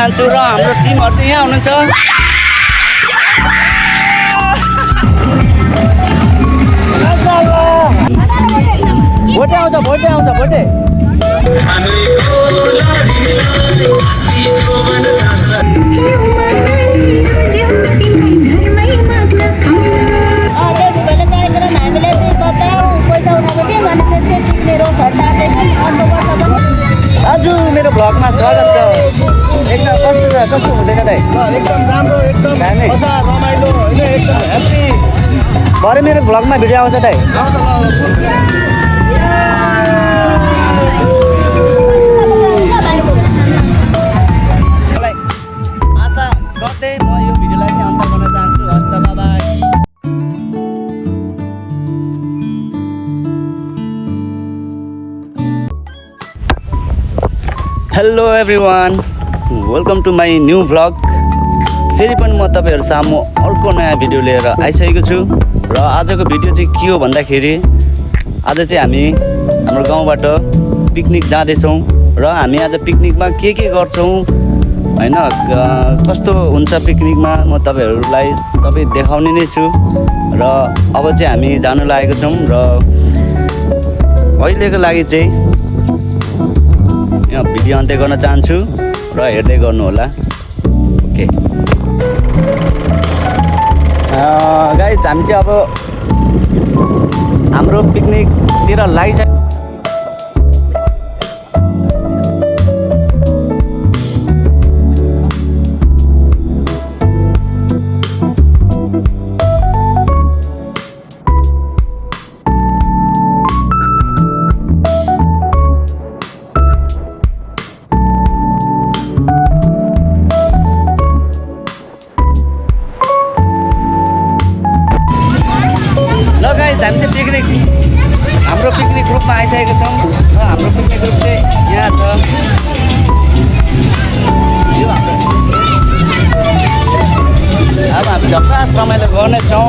चाहन्छु र हाम्रो टिमहरु चाहिँ यहाँ हुनुहुन्छ भोटे आउँछ भोटे आज मेरो भ्लगमा स्वागत छ एकदम कस्तो हुँदैन दाइ एकदम राम्रो एकदम दामी। मजा रमाइलो होइन एकदम ह्याप्पी भरे मेरो भ्लगमा भिडियो आउँछ दाइ मलाई आशा गर्दै म यो भिडियोलाई चाहिँ अन्त गर्न चाहन्छु हस्त bye hello everyone welcome to my new vlog फेरि पनि म तपाईँहरू सामु अर्को नयाँ भिडियो लिएर आइसकेको छु र आजको भिडियो चाहिँ के हो भन्दाखेरि आज चाहिँ हामी हाम्रो गाउँबाट पिकनिक जाँदैछौँ र हामी आज पिकनिकमा के गर्छौँ होइन कस्तो हुन्छ पिकनिकमा म तपाईँहरूलाई सबै देखाउने नै छु र अब चाहिँ हामी जानु लागेको छौँ र अहिलेको लागि चाहिँ यहाँ भिडियो अन्त्य गर्न चाहन्छु र हेर्दै गर्नु होला ओके गाइज हामी चाहिँ अब हाम्रो पिकनिकतिर लागिसक्यो हामी चाहिँ हाम्रो पिकनिक ग्रुपमा आइसकेको छौँ र हाम्रो पिकनिक ग्रुप चाहिँ यहाँ छ अब हामी झक्कास रमाइलो गर्नेछौँ